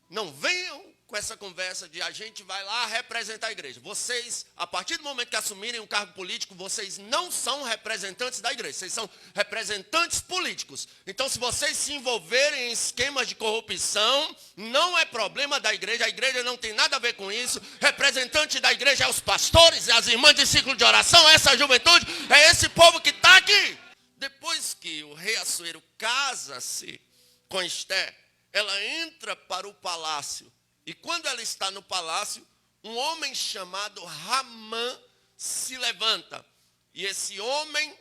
Não venham com essa conversa de a gente vai lá representar a igreja. Vocês, a partir do momento que assumirem um cargo político, vocês não são representantes da igreja. Vocês são representantes políticos. Então, se vocês se envolverem em esquemas de corrupção, não é problema da igreja. A igreja não tem nada a ver com isso. Representante da igreja é os pastores, é as irmãs de ciclo de oração, é essa juventude, é esse povo que está aqui. Depois que o rei Assuero casa-se com Esté, ela entra para o palácio. E quando ela está no palácio, um homem chamado Ramã se levanta. E esse homem,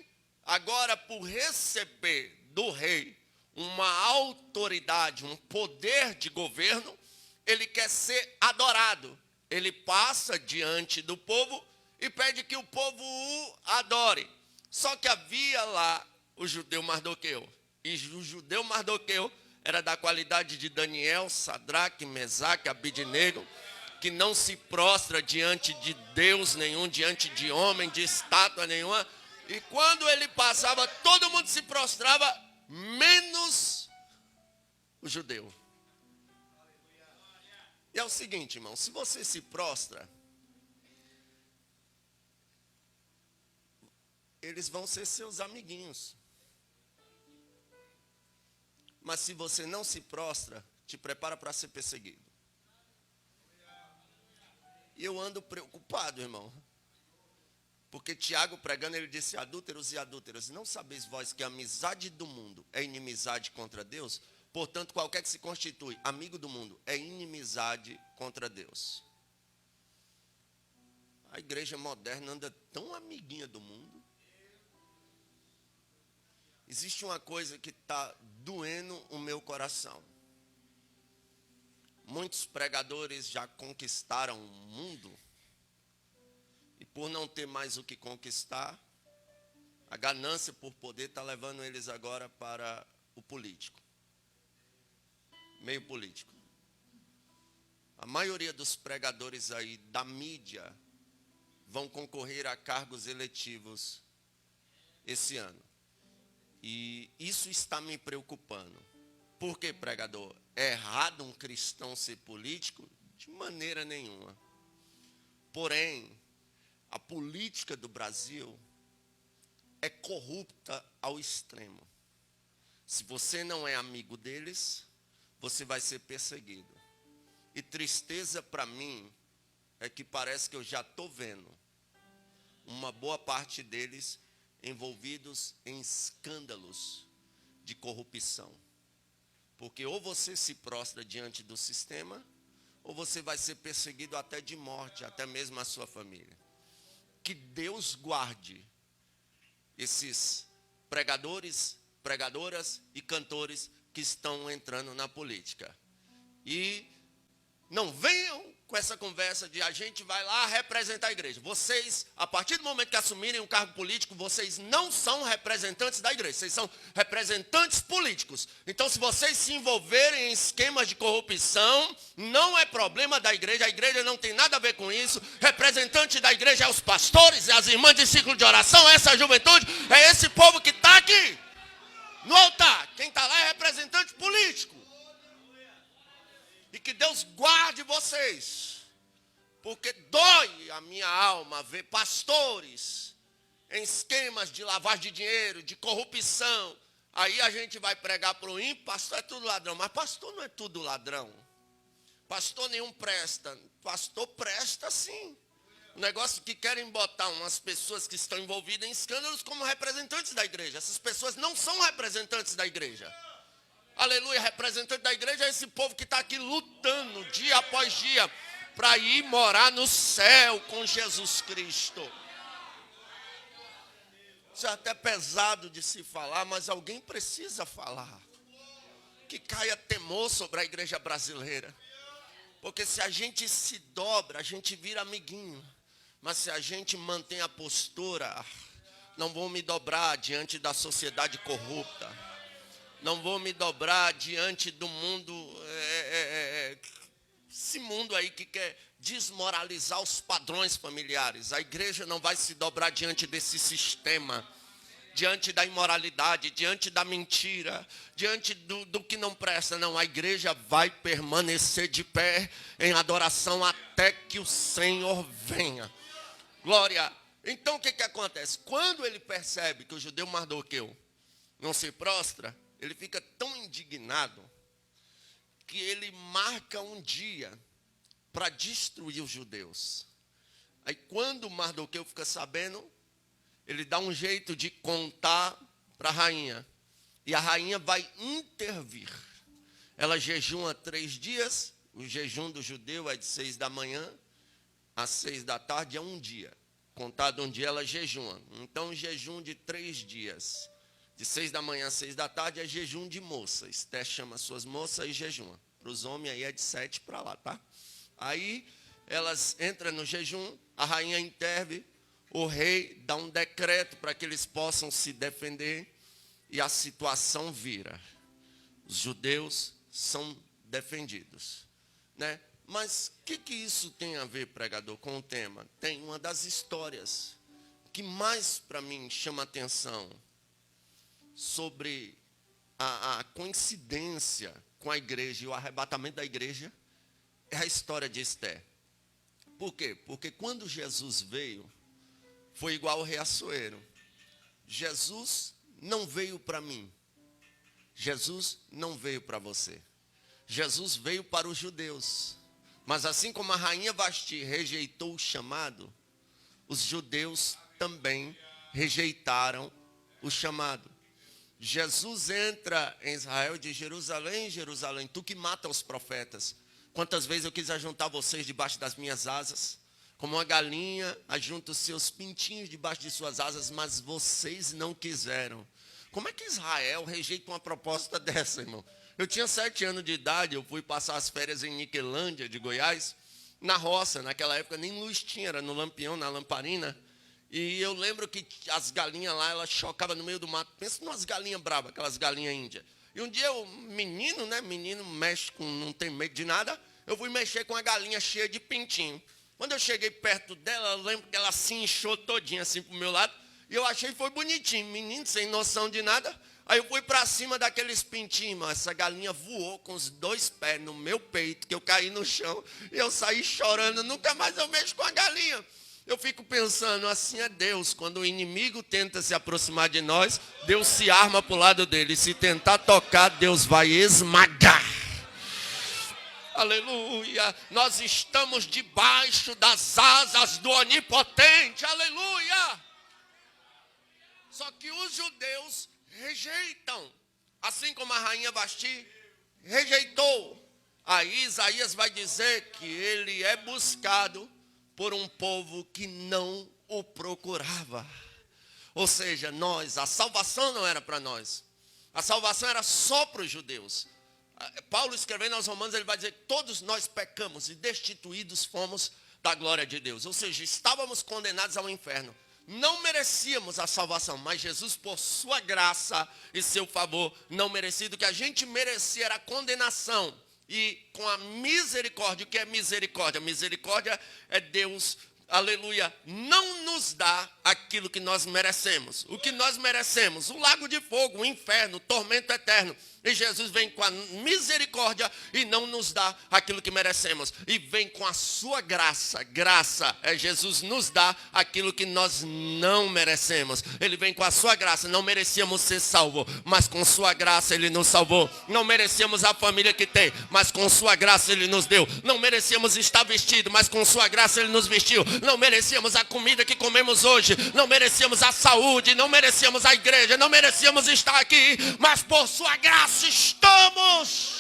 agora por receber do rei uma autoridade, um poder de governo, ele quer ser adorado. Ele passa diante do povo e pede que o povo o adore. Só que havia lá o judeu Mardoqueu. E o judeu Mardoqueu era da qualidade de Daniel, Sadraque, Mesaque, Abidnego, que não se prostra diante de Deus nenhum, diante de homem, de estátua nenhuma. E quando ele passava, todo mundo se prostrava, menos o judeu. E é o seguinte, irmão, se você se prostra, eles vão ser seus amiguinhos. Mas se você não se prostra, te prepara para ser perseguido. E eu ando preocupado, irmão. Porque Tiago pregando, ele disse, adúlteros e adúlteras, não sabeis vós que a amizade do mundo é inimizade contra Deus? Portanto, qualquer que se constitui amigo do mundo é inimizade contra Deus. A igreja moderna anda tão amiguinha do mundo. Existe uma coisa que está doendo o meu coração. Muitos pregadores já conquistaram o mundo. E por não ter mais o que conquistar, a ganância por poder está levando eles agora para o político. Meio político. A maioria dos pregadores aí da mídia vão concorrer a cargos eletivos esse ano. E isso está me preocupando. Por que, pregador? É errado um cristão ser político? De maneira nenhuma. Porém, a política do Brasil é corrupta ao extremo. Se você não é amigo deles, você vai ser perseguido. E tristeza para mim é que parece que eu já estou vendo uma boa parte deles envolvidos em escândalos de corrupção. Porque ou você se prostra diante do sistema, ou você vai ser perseguido até de morte, até mesmo a sua família. Que Deus guarde esses pregadores, pregadoras e cantores que estão entrando na política. E não venham com essa conversa de a gente vai lá representar a igreja. Vocês, a partir do momento que assumirem um cargo político, vocês não são representantes da igreja. Vocês são representantes políticos. Então, se vocês se envolverem em esquemas de corrupção, não é problema da igreja. A igreja não tem nada a ver com isso. Representante da igreja é os pastores, é as irmãs de ciclo de oração, é essa juventude, é esse povo que está aqui no altar. Quem está lá é representante político. E que Deus guarde vocês, porque dói a minha alma ver pastores em esquemas de lavagem de dinheiro, de corrupção. Aí a gente vai pregar para o ímpio, pastor é tudo ladrão. Mas pastor não é tudo ladrão. Pastor nenhum presta. Pastor presta sim. O negócio que querem botar umas pessoas que estão envolvidas em escândalos como representantes da igreja. Essas pessoas não são representantes da igreja. Aleluia, representante da igreja é esse povo que está aqui lutando dia após dia para ir morar no céu com Jesus Cristo. Isso é até pesado de se falar, mas alguém precisa falar. Que caia temor sobre a igreja brasileira. Porque se a gente se dobra, a gente vira amiguinho. Mas se a gente mantém a postura, não vou me dobrar diante da sociedade corrupta. Não vou me dobrar diante do mundo, esse mundo aí que quer desmoralizar os padrões familiares. A igreja não vai se dobrar diante desse sistema diante da imoralidade, diante da mentira, diante do que não presta. Não, a igreja vai permanecer de pé em adoração até que o Senhor venha. Glória. Então o que acontece? Quando ele percebe que o judeu Mardoqueu não se prostra, ele fica tão indignado que ele marca um dia para destruir os judeus. Aí quando Mardoqueu fica sabendo, ele dá um jeito de contar para a rainha. E a rainha vai intervir. Ela jejuma 3 dias. O jejum do judeu é de 6 da manhã às 6 da tarde, é um dia. Contado um dia, ela jejuma. Então, jejum de 3 dias. De 6 da manhã às 6 da tarde é jejum de moça. Esté chama suas moças e jejuma. Para os homens aí é de 7 para lá, tá? Aí elas entram no jejum, a rainha interve, o rei dá um decreto para que eles possam se defender e a situação vira. Os judeus são defendidos, né? Mas o que isso tem a ver, pregador, com o tema? Tem uma das histórias que mais para mim chama atenção sobre a coincidência com a igreja e o arrebatamento da igreja é a história de Esté. Por quê? Porque quando Jesus veio, foi igual o rei Assuero. Jesus não veio para mim. Jesus não veio para você. Jesus veio para os judeus. Mas assim como a rainha Vasti rejeitou o chamado, os judeus também rejeitaram o chamado. Jesus entra em Israel e diz: Jerusalém, Jerusalém, tu que mata os profetas. Quantas vezes eu quis ajuntar vocês debaixo das minhas asas, como uma galinha ajunta os seus pintinhos debaixo de suas asas, mas vocês não quiseram. Como é que Israel rejeita uma proposta dessa, irmão? Eu tinha 7 anos de idade, eu fui passar as férias em Niquelândia, de Goiás, na roça. Naquela época nem luz tinha, era no lampião, na lamparina. E eu lembro que as galinhas lá, elas chocavam no meio do mato. Pensa numas galinhas bravas, aquelas galinhas índias. E um dia o menino, né? Menino mexe com, não tem medo de nada. Eu fui mexer com a galinha cheia de pintinho. Quando eu cheguei perto dela, eu lembro que ela se inchou todinha assim pro meu lado. E eu achei que foi bonitinho. Menino sem noção de nada. Aí eu fui para cima daqueles pintinhos, mas essa galinha voou com os 2 pés no meu peito, que eu caí no chão. E eu saí chorando, nunca mais eu mexo com a galinha. Eu fico pensando, assim é Deus. Quando o inimigo tenta se aproximar de nós, Deus se arma para o lado dele. E se tentar tocar, Deus vai esmagar. Aleluia. Nós estamos debaixo das asas do Onipotente. Aleluia. Só que os judeus rejeitam. Assim como a rainha Vasti rejeitou. Aí Isaías vai dizer que ele é buscado por um povo que não o procurava. Ou seja, a salvação não era para nós. A salvação era só para os judeus. Paulo escrevendo aos Romanos, ele vai dizer que todos nós pecamos e destituídos fomos da glória de Deus. Ou seja, estávamos condenados ao inferno. Não merecíamos a salvação, mas Jesus, por sua graça e seu favor, não merecido, o que a gente merecia era a condenação. E com a misericórdia, o que é misericórdia? Misericórdia é Deus, aleluia, não nos dá aquilo que nós merecemos. O que nós merecemos? O lago de fogo, o inferno, o tormento eterno. E Jesus vem com a misericórdia e não nos dá aquilo que merecemos. E vem com a sua graça. Graça é Jesus nos dá aquilo que nós não merecemos. Ele vem com a sua graça. Não merecíamos ser salvos, mas com sua graça ele nos salvou. Não merecíamos a família que tem, mas com sua graça ele nos deu. Não merecíamos estar vestido, mas com sua graça ele nos vestiu. Não merecíamos a comida que comemos hoje. Não merecíamos a saúde. Não merecíamos a igreja. Não merecíamos estar aqui, mas por sua graça estamos.